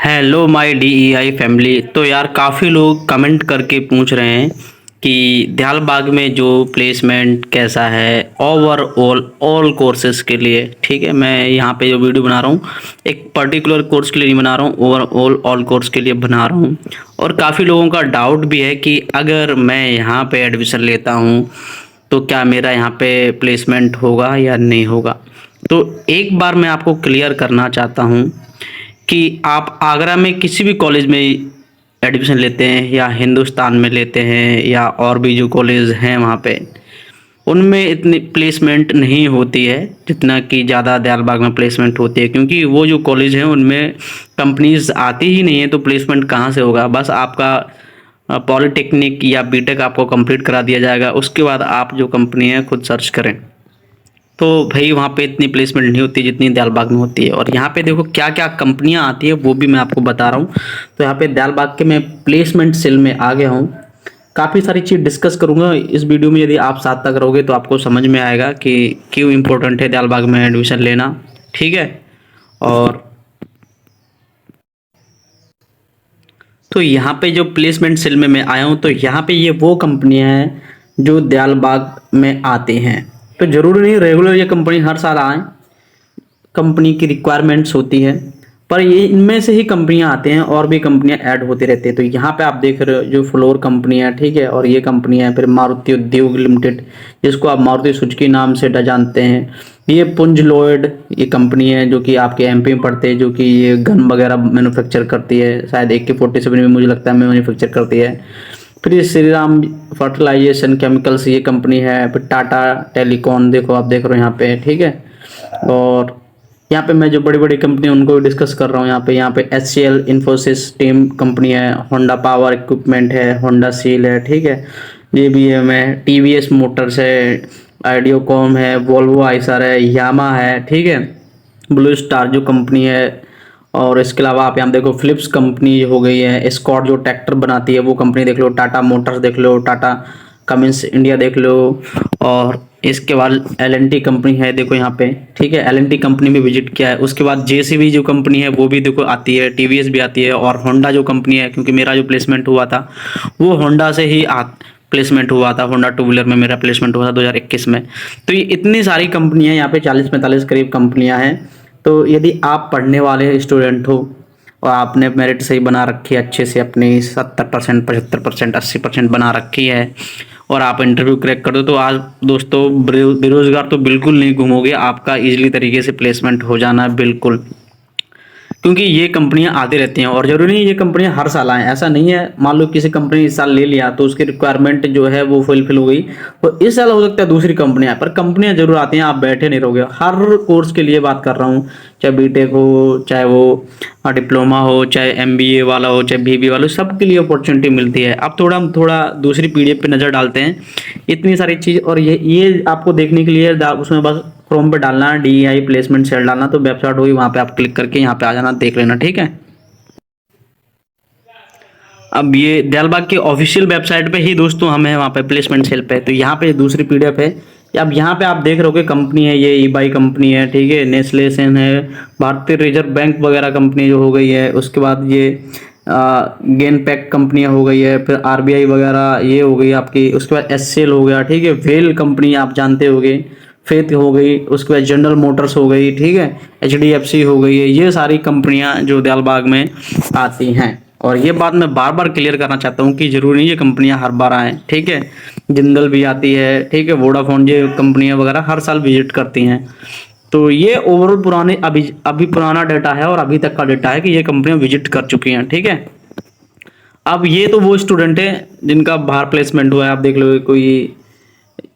Hello my DEI family. तो यार काफ़ी लोग कमेंट करके पूछ रहे हैं कि दयालबाग में जो प्लेसमेंट कैसा है ओवरऑल ऑल कोर्सेज के लिए। ठीक है, मैं यहाँ पे जो वीडियो बना रहा हूँ एक पर्टिकुलर कोर्स के लिए नहीं बना रहा हूँ, ओवरऑल ऑल कोर्स के लिए बना रहा हूँ। और काफ़ी लोगों का डाउट भी है कि अगर मैं यहाँ पे एडमिशन लेता हूँ तो क्या मेरा यहाँ पे प्लेसमेंट होगा या नहीं होगा। तो एक बार मैं आपको क्लियर करना चाहता हूँ कि आप आगरा में किसी भी कॉलेज में एडमिशन लेते हैं या हिंदुस्तान में लेते हैं या और भी जो कॉलेज हैं वहाँ पे, उनमें इतनी प्लेसमेंट नहीं होती है जितना कि ज़्यादा दयालबाग में प्लेसमेंट होती है, क्योंकि वो जो कॉलेज हैं उनमें कंपनीज आती ही नहीं है, तो प्लेसमेंट कहाँ से होगा। बस आपका पॉलिटेक्निक या बीटेक आपको कंप्लीट करा दिया जाएगा, उसके बाद आप जो कंपनी है खुद सर्च करें। तो भाई वहाँ पे इतनी प्लेसमेंट नहीं होती जितनी दयालबाग में होती है। और यहाँ पे देखो क्या क्या कंपनियाँ आती है वो भी मैं आपको बता रहा हूँ। तो यहाँ पे दयालबाग के मैं प्लेसमेंट सेल में आ गया हूँ। काफ़ी सारी चीज़ डिस्कस करूँगा इस वीडियो में। यदि आप साथ तक रहोगे तो आपको समझ में आएगा कि क्यों इम्पोर्टेंट है दयालबाग में एडमिशन लेना। ठीक है। और तो यहाँ पे जो प्लेसमेंट सेल में मैं आया हूँ, तो यहाँ पे ये वो कंपनियाँ हैं जो दयालबाग में आती हैं। तो ज़रूरी नहीं रेगुलर ये कंपनी हर साल आए, कंपनी की रिक्वायरमेंट्स होती है, पर ये इनमें से ही कंपनियां आते हैं और भी कंपनियां ऐड होती रहती है। तो यहाँ पे आप देख रहे हो जो फ्लोर कंपनी है, ठीक है, और ये कंपनी है फिर मारुति उद्योग लिमिटेड, जिसको आप मारुति सुजुकी नाम से जानते हैं। ये पुंज लॉयड ये कंपनी है जो कि आपके MP में पड़ते हैं, जो कि ये गन वगैरह मैन्युफैक्चर करती है, शायद AK-47 में मुझे लगता है मैन्युफैक्चर करती है। फिर ये श्री राम फर्टिलाइजेशन केमिकल्स ये कंपनी है। फिर टाटा टेलीकॉम देखो, आप देख रहे हो यहाँ पे, ठीक है। और यहाँ पे मैं जो बड़ी बड़ी कंपनी उनको डिस्कस कर रहा हूँ। यहाँ पे HCL इन्फोसिस टीम कंपनी है, होंडा पावर इक्विपमेंट है, होंडा सील है, ठीक है, JBM है, TVS मोटर्स है, आइडियोकॉम है, वोल्वो आइसर है, यामा है, ठीक है, ब्लू स्टार जो कंपनी है। और इसके अलावा आप यहाँ देखो फिलिप्स कंपनी हो गई है, स्कॉट जो ट्रैक्टर बनाती है वो कंपनी देख लो, टाटा मोटर्स देख लो, टाटा कमिंस इंडिया देख लो। और इसके बाद L&T कंपनी है, देखो यहाँ पे, ठीक है, L&T कंपनी में विजिट किया है। उसके बाद JCB जो कंपनी है वो भी देखो आती है, TVS भी आती है। और होंडा जो कंपनी है, क्योंकि मेरा जो प्लेसमेंट हुआ था वो होंडा से ही प्लेसमेंट हुआ था, होंडा टू व्हीलर में मेरा प्लेसमेंट हुआ था 2021 में। तो ये इतनी सारी कंपनियां यहाँ पे 40-45 करीब कंपनियां हैं। तो यदि आप पढ़ने वाले स्टूडेंट हो और आपने मेरिट सही बना रखी है, अच्छे से अपनी 70%, 75%, 80% बना रखी है, और आप इंटरव्यू क्रैक कर दो, तो आज दोस्तों बेरोजगार तो बिल्कुल नहीं घूमोगे, आपका इजीली तरीके से प्लेसमेंट हो जाना है बिल्कुल। क्योंकि ये कंपनियां आती रहती हैं और जरूरी नहीं ये कंपनियां हर साल आएँ, ऐसा नहीं है। मान लो किसी कंपनी ने इस साल ले लिया तो उसकी रिक्वायरमेंट जो है वो फुलफिल हो गई, तो इस साल हो सकता है दूसरी कंपनियां आए, पर कंपनियां जरूर आती हैं, आप बैठे नहीं रहोगे। हर कोर्स के लिए बात कर रहा हूँ, चाहे बीटेक हो, चाहे वो डिप्लोमा हो, चाहे MBA वाला हो, चाहे BBA वाला हो, सबके लिए अपॉर्चुनिटी मिलती है। अब थोड़ा दूसरी PDF पे नज़र डालते हैं, इतनी सारी चीज़। और ये आपको देखने के लिए उसमें बस क्रोम पे डालना है DEI प्लेसमेंट सेल डालना, तो वेबसाइट होगी, वहाँ पे आप क्लिक करके यहाँ पे आ जाना, देख लेना, ठीक है। अब ये दयालबाग के ऑफिशियल वेबसाइट पे ही दोस्तों हम हैं, वहाँ पे प्लेसमेंट सेल पे। तो यहाँ पे दूसरी PDF है। अब यहाँ पे आप देख रहे हो कंपनी है, ये eBay कंपनी है, ठीक है, नेस्लेसन है, भारतीय रिजर्व बैंक वगैरह कंपनी जो हो गई है। उसके बाद ये गेनपैक कंपनियाँ हो गई है, फिर RBI वगैरह ये हो गई आपकी। उसके बाद HCL हो गया, ठीक है, वेल कंपनी आप जानते होगे, फेथ हो गई। उसके बाद जनरल मोटर्स हो गई, ठीक है, HDFC हो गई है। ये सारी कंपनियां जो दयालबाग में आती हैं। और ये बात मैं बार बार क्लियर करना चाहता हूँ कि जरूरी नहीं ये कंपनियां हर बार आएँ, ठीक है। जिंदल भी आती है, ठीक है, वोडाफोन, ये कंपनियां वगैरह हर साल विजिट करती हैं। तो ये ओवरऑल पुराने अभी पुराना डाटा है और अभी तक का डाटा है कि ये कंपनियां विजिट कर चुकी हैं, ठीक है। अब ये तो वो स्टूडेंट है जिनका बाहर प्लेसमेंट हुआ है। आप देख लो, कोई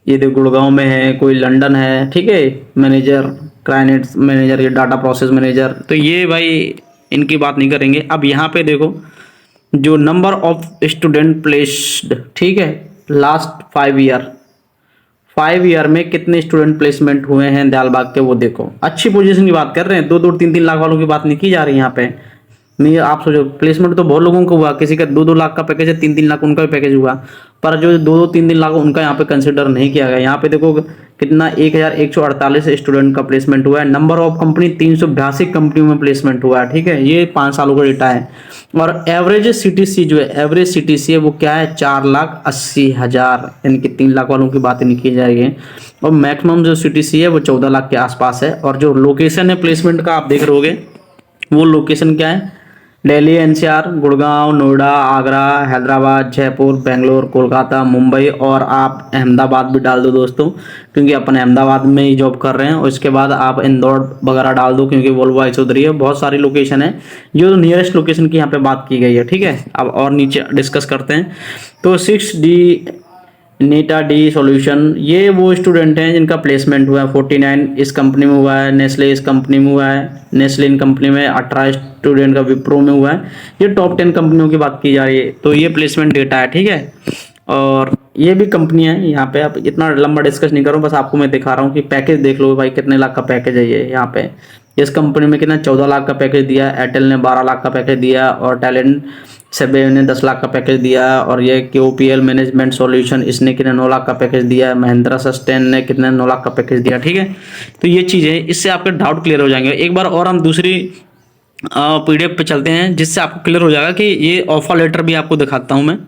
ये देखो गुड़गांव में है, कोई लंदन है, ठीक है, मैनेजर, क्लाइनेट्स मैनेजर, ये डाटा प्रोसेस मैनेजर। तो ये भाई इनकी बात नहीं करेंगे। अब यहाँ पे देखो जो नंबर ऑफ स्टूडेंट प्लेस्ड, ठीक है, लास्ट 5 ईयर में कितने स्टूडेंट प्लेसमेंट हुए हैं दयालबाग के, वो देखो। अच्छी पोजीशन की बात कर रहे हैं, 2-2, 3-3 लाख वालों की बात नहीं की जा रही यहाँ पे। नहीं, आप सोचो प्लेसमेंट तो बहुत लोगों को हुआ, किसी का 2-2 लाख का पैकेज है, 3-3 लाख उनका भी पैकेज हुआ, पर जो 2-2 3-3 लाख उनका यहाँ पे कंसिडर नहीं किया गया। यहाँ पे देखो कितना 1148 स्टूडेंट का प्लेसमेंट हुआ है। नंबर ऑफ कंपनी 382 कंपनियों में प्लेसमेंट हुआ है, ठीक है, ये 5 सालों का डेटा है। और एवरेज सीटीसी जो है, एवरेज सीटीसी है वो क्या है, 4,80,000, यानी कि 3 लाख वालों की बात नहीं की जाएगी। और मैक्सिमम जो सीटीसी है वो 14 लाख के आसपास है। और जो लोकेशन है प्लेसमेंट का आप देख रहे होगे, वो लोकेशन क्या है, दिल्ली एनसीआर, गुड़गांव, नोएडा, आगरा, हैदराबाद, जयपुर, बेंगलोर, कोलकाता, मुंबई, और आप अहमदाबाद भी डाल दो दोस्तों, क्योंकि अपन अहमदाबाद में ही जॉब कर रहे हैं। और इसके बाद आप इंदौर वगैरह डाल दो, क्योंकि वोल्वो आई चौधरी है। बहुत सारी लोकेशन है, जो नियरेस्ट लोकेशन की यहाँ पे बात की गई है, ठीक है। अब और नीचे डिस्कस करते हैं। तो 6D नीटा डी सॉल्यूशन, ये वो स्टूडेंट हैं जिनका प्लेसमेंट हुआ है। 49 इस कंपनी में हुआ है, नेस्ले इस कंपनी में हुआ है, नेस्ले इन कंपनी में 18 स्टूडेंट का विप्रो में हुआ है। ये टॉप 10 कंपनियों की बात की जा रही है, तो ये प्लेसमेंट डेटा है, ठीक है। और ये भी कंपनी है, यहाँ पे आप इतना लंबा डिस्कस नहीं करूँ, बस आपको मैं दिखा रहा हूँ कि पैकेज देख लो भाई, कितने लाख का पैकेज है ये। यहाँ पे इस कंपनी में कितना 14 लाख का पैकेज दिया, एयरटेल ने 12 लाख का पैकेज दिया, और टैलेंट सेबे ने 10 लाख का पैकेज दिया है। और ये क्यूपीएल मैनेजमेंट सॉल्यूशन, इसने कितने 9 लाख का पैकेज दिया है। महिंद्रा सस्टेन ने कितने 9 लाख का पैकेज दिया, ठीक है। तो ये चीज़ें, इससे आपके डाउट क्लियर हो जाएंगे। एक बार और हम दूसरी पीडीएफ पे चलते हैं, जिससे आपको क्लियर हो जाएगा कि ये ऑफर लेटर भी आपको दिखाता हूँ मैं।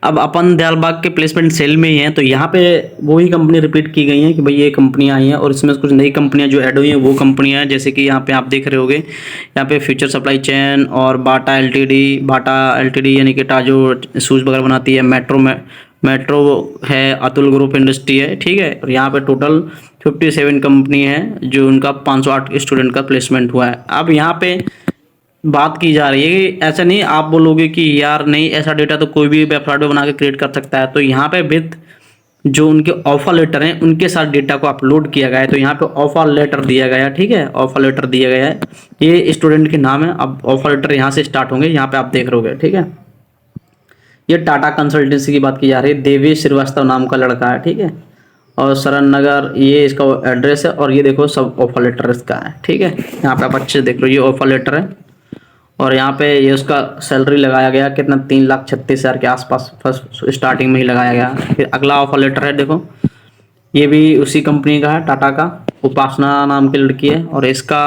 अब अपन दयालबाग के प्लेसमेंट सेल में ही हैं, तो यहाँ पे वही कंपनी रिपीट की गई हैं कि भाई ये कंपनियाँ आई हैं, और इसमें कुछ नई कंपनियाँ जो ऐड हुई हैं वो कंपनियाँ हैं, जैसे कि यहाँ पे आप देख रहे होगे, यहाँ पे फ्यूचर सप्लाई चेन और बाटा एलटीडी यानी कि टाजो शूज़ वगैरह बनाती है, मेट्रो है, अतुल ग्रुप इंडस्ट्री है, ठीक है। और यहाँ पे टोटल 57 कंपनी है, जो उनका 508 स्टूडेंट का प्लेसमेंट हुआ है। अब यहाँ पे बात की जा रही है कि ऐसा नहीं, आप बोलोगे कि यार नहीं, ऐसा डेटा तो कोई भी वेबसाइट बना के क्रिएट कर सकता है। तो यहाँ पे विद जो उनके ऑफर लेटर हैं उनके साथ डेटा को अपलोड किया गया है। तो यहाँ पे ऑफर लेटर दिया गया है, ठीक है, ऑफर लेटर दिया गया है, ये स्टूडेंट के नाम है। अब ऑफर लेटर यहाँ से स्टार्ट होंगे, यहाँ पे आप देख रहे हो, ठीक है। ये टाटा कंसल्टेंसी की बात की जा रही है, देवी श्रीवास्तव नाम का लड़का है, ठीक है। और सरन नगर ये इसका एड्रेस है, और ये देखो सब ऑफर लेटर इसका है, ठीक है। यहाँ पे आप अच्छे देख लो, ये ऑफर लेटर है। और यहाँ पे ये उसका सैलरी लगाया गया कितना, 3,36,000 के आसपास फर्स्ट स्टार्टिंग में ही लगाया गया। फिर अगला ऑफर लेटर है, देखो ये भी उसी कंपनी का है, टाटा का, उपासना नाम की लड़की है। और इसका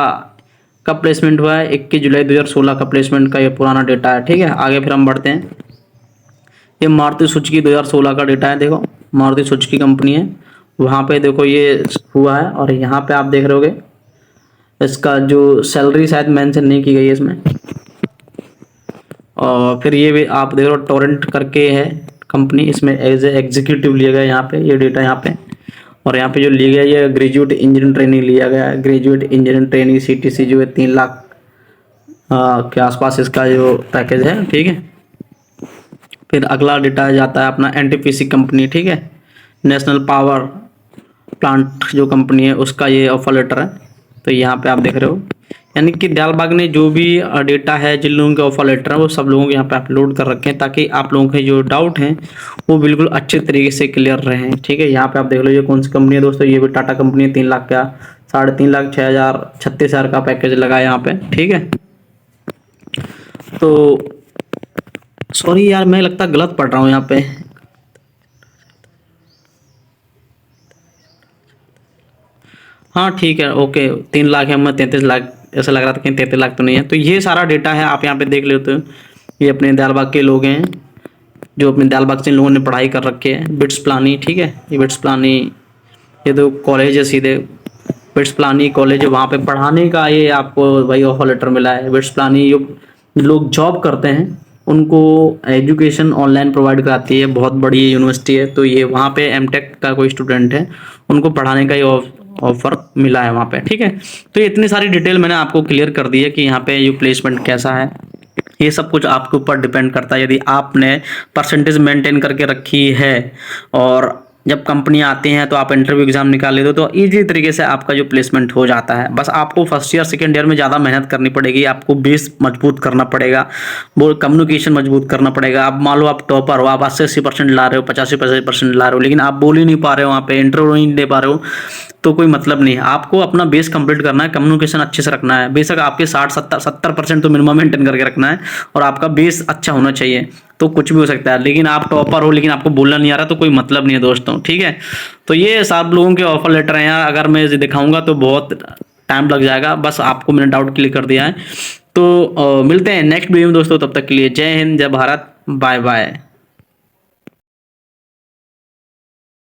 कब प्लेसमेंट हुआ है, 21 जुलाई 2016 का प्लेसमेंट का ये पुराना डेटा है, ठीक है। आगे फिर हम बढ़ते हैं। ये मारुति सुजुकी 2016 का डेटा है, देखो मारुति सुजुकी कंपनी है, वहाँ पे देखो ये हुआ है। और यहाँ पे आप देख रहे होगे इसका जो सैलरी शायद मेंशन नहीं की गई है इसमें। और फिर ये भी आप देख रहे हो, टोरेंट करके है कंपनी, इसमें एज ए एग्जीक्यूटिव लिया गया यहाँ पे, ये डेटा यहाँ पे। और यहाँ पे जो लिया गया ये ग्रेजुएट इंजीनियर ट्रेनिंग लिया गया है, ग्रेजुएट इंजीनियर ट्रेनिंग सीटीसी जो है 3 लाख के आसपास इसका जो पैकेज है, ठीक है। फिर अगला डेटा जाता है अपना एनटीपीसी कंपनी, ठीक है, नेशनल पावर प्लांट जो कंपनी है उसका ये ऑफर लेटर है। तो यहाँ पे आप देख रहे हो, यानी कि दयालबाग ने जो भी डेटा है, जिन लोगों के ऑफर लेटर है वो सब लोगों के यहाँ पे अपलोड कर रखे हैं, ताकि आप लोगों के जो डाउट हैं वो बिल्कुल अच्छे तरीके से क्लियर रहे, ठीक है। यहाँ पे आप देख लो ये कौन सी कंपनी है दोस्तों, ये भी टाटा कंपनी है। 3 लाख का 3.5 लाख 36,000 का पैकेज लगा है यहाँ पे, ठीक है। तो सॉरी यार, मैं लगता गलत पढ़ रहा हूँ यहाँ पे। हाँ ठीक है, ओके, 3 लाख है, मैं 33 लाख ऐसा लग रहा था, कहीं 33 लाख तो नहीं है। तो ये सारा डेटा है, आप यहाँ पे देख लेते हो। ये अपने दयालबाग के लोग हैं, जो अपने दयालबाग से इन लोगों ने पढ़ाई कर रखे हैं। बिट्स प्लानी, ठीक है, ये बिट्स प्लानी, ये तो कॉलेज है सीधे, बिट्स प्लानी कॉलेज है, वहाँ पे पढ़ाने का ये आपको वही ऑफर लेटर मिला है। बिट्स प्लानी जो लोग जॉब करते हैं उनको एजुकेशन ऑनलाइन प्रोवाइड कराती है, बहुत बड़ी यूनिवर्सिटी है। तो ये वहाँ पे एमटेक का कोई स्टूडेंट है, उनको पढ़ाने का ये ऑफर मिला है वहाँ पे, ठीक है। तो ये इतनी सारी डिटेल मैंने आपको क्लियर कर दी है कि यहाँ पे ये प्लेसमेंट कैसा है। ये सब कुछ आपके ऊपर डिपेंड करता है, यदि आपने परसेंटेज मेंटेन करके रखी है और जब कंपनियाँ आती हैं तो आप इंटरव्यू एग्जाम निकाल लेते हो, तो ईजी तरीके से आपका जो प्लेसमेंट हो जाता है। बस आपको फर्स्ट ईयर सेकंड ईयर में ज़्यादा मेहनत करनी पड़ेगी, आपको बेस मजबूत करना पड़ेगा, वो कम्युनिकेशन मजबूत करना पड़ेगा। अब मान लो आप टॉपर हो, आप 80-80% ला रहे हो, 85% ला रहे हो, लेकिन आप बोल ही नहीं पा रहे हो, वहाँ पे इंटरव्यू नहीं दे पा रहे हो, तो कोई मतलब नहीं है। आपको अपना बेस कंप्लीट करना है, कम्युनिकेशन अच्छे से रखना है। बेशक आपके 60-70% तो मिनिमम मेंटेन करके रखना है, और आपका बेस अच्छा होना चाहिए, तो कुछ भी हो सकता है। लेकिन आप टॉपर हो लेकिन आपको बोलना नहीं आ रहा, तो कोई मतलब नहीं है दोस्तों, ठीक है। तो ये सब लोगों के ऑफर लेटर हैं यार, अगर मैं इसे दिखाऊंगा तो बहुत टाइम लग जाएगा, बस आपको मैंने डाउट क्लियर कर दिया है। तो मिलते हैं नेक्स्ट वीडियो में दोस्तों, तब तक के लिए जय हिंद, जय भारत, बाय बाय।